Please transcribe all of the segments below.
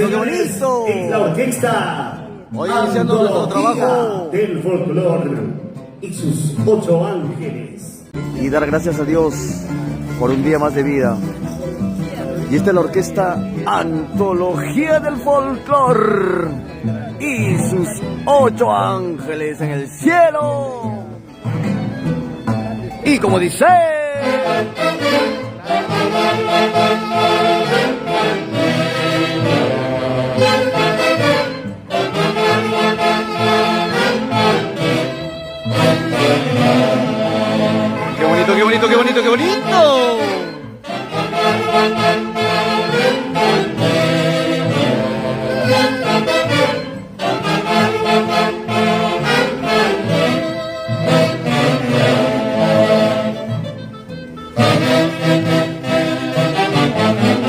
bonito, qué bonito. Es la orquesta Hoy iniciando nuestro trabajo del folclore y sus 8 ángeles. y dar gracias a Dios por un día más de vida. Y esta es la orquesta Antología del Folclor y sus 8 ángeles en el cielo. Y como dice... ¡Qué bonito, qué bonito, qué bonito, qué bonito!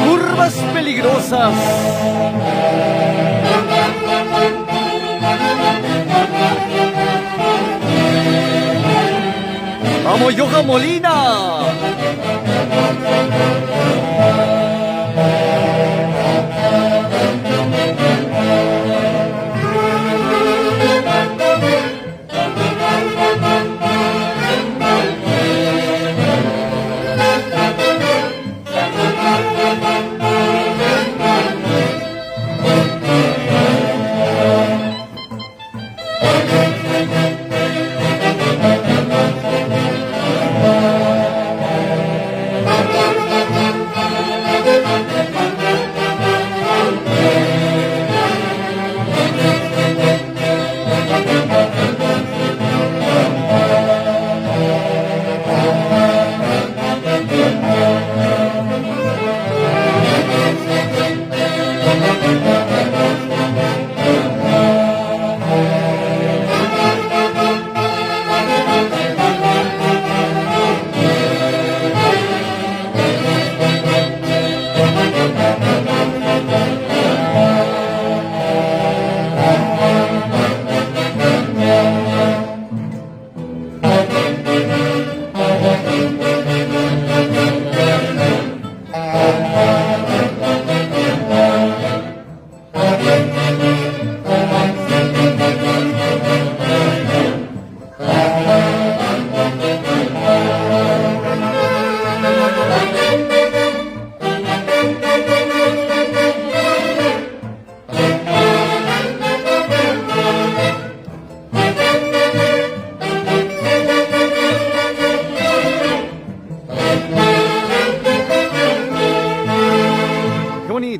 Curvas peligrosas. ¡Vamos, Johan Molina!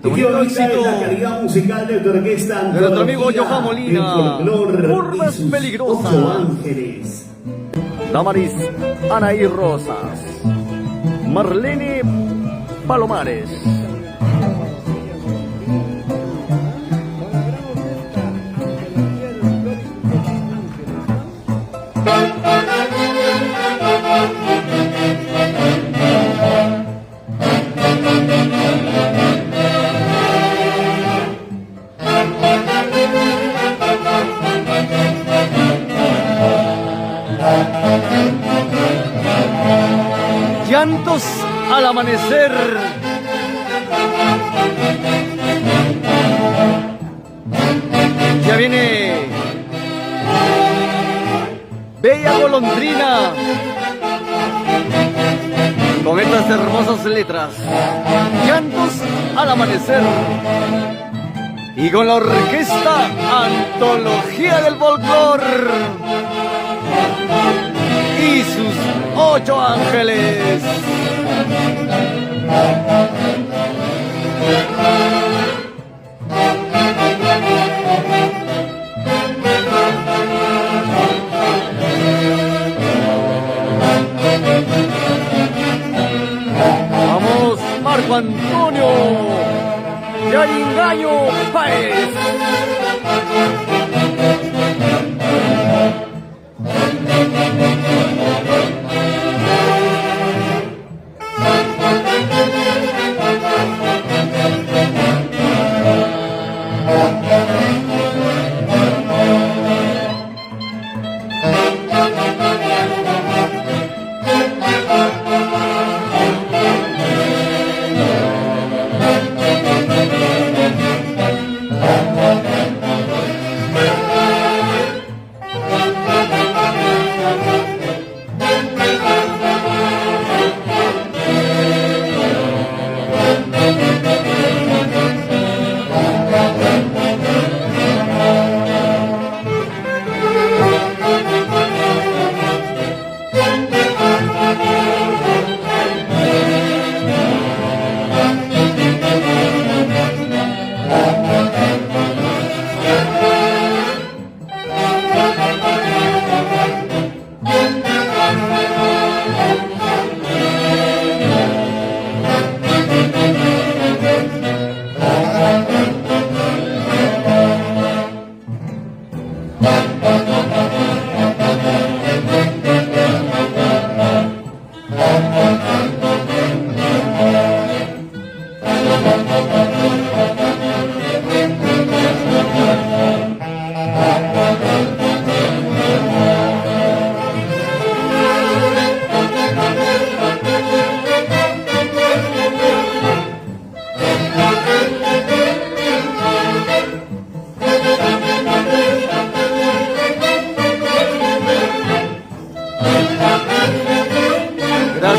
Bonito éxito la calidad musical de tu orquesta de nuestro amigo Johan Molina. Curvas sus peligrosas. 8 ángeles. Damaris Anaí Rosas, Marlene Palomares, llantos al amanecer. Ya viene Bella Golondrina con estas hermosas letras. Llantos al amanecer. Y con la orquesta Antología del Folclor y sus 8 ángeles. Vamos, Marco Antonio Yaringaño Páez.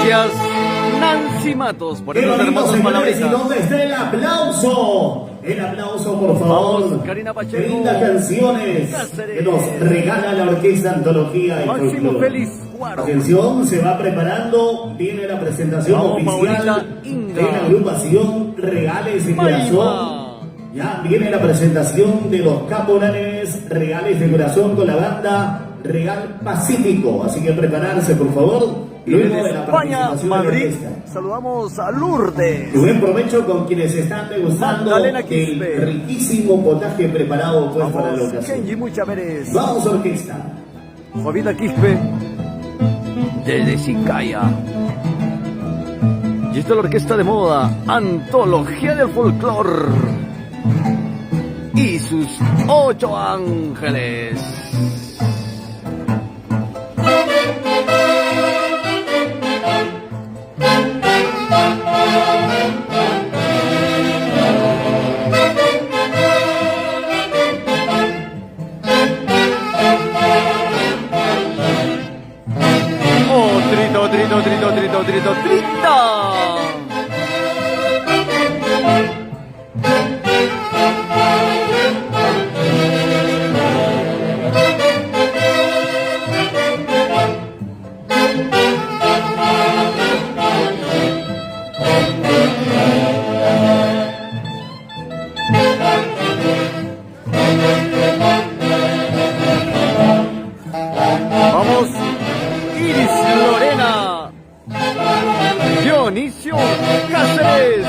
Gracias, Nancy Matos, por Qué esas bonito, hermosas señores, ¿y palabritas. dónde está el aplauso? El aplauso, por favor. Vamos, Karina Pacheco. Qué lindas canciones Cáceres. que nos regala la Orquesta Antología y Máximo Folclore. Félix Guaro. Atención, se va preparando, viene la presentación Vamos, oficial Paulita Inga. de la agrupación Reales de Maima. Corazón. Ya viene la presentación de los capolanes Reales de Corazón con la banda Real Pacífico. Así que prepararse, por favor. Y Luego desde de la España, participación de la Madrid, orquesta. saludamos a Lourdes. Y buen provecho con quienes están degustando Magdalena el Quispe. riquísimo potaje preparado pues para la Vamos, ocasión. Kenji Muchaveres. Vamos, orquesta. Jovita Quispe, desde Sicaya. Y esta es la orquesta de moda, Antología del Folclor. Y sus 8 ángeles. Oh, trito, trito, trito, trito, trito, trito. Vamos, Iris Lorena, Dionisio Cáceres.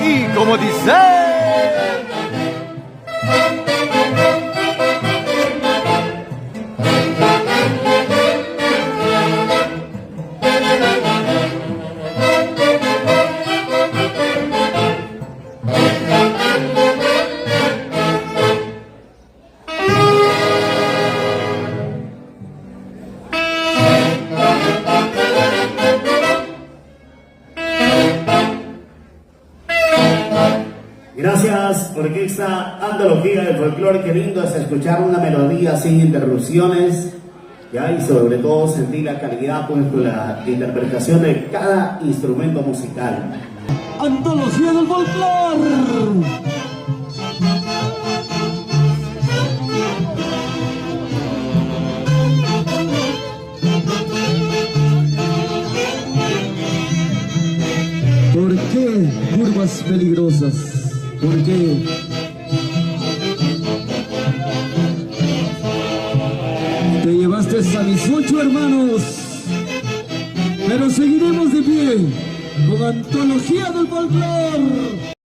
Y como dice, Gracias, Orquesta Antología del Folclore. Qué lindo es escuchar una melodía sin interrupciones. Ya, y sobre todo sentir la calidad pues, con la interpretación de cada instrumento musical. Antología del Folclore. ¿Por qué curvas peligrosas? ¿Por qué? Te llevaste a mis 8 hermanos, pero seguiremos de pie con Antología del Folclore.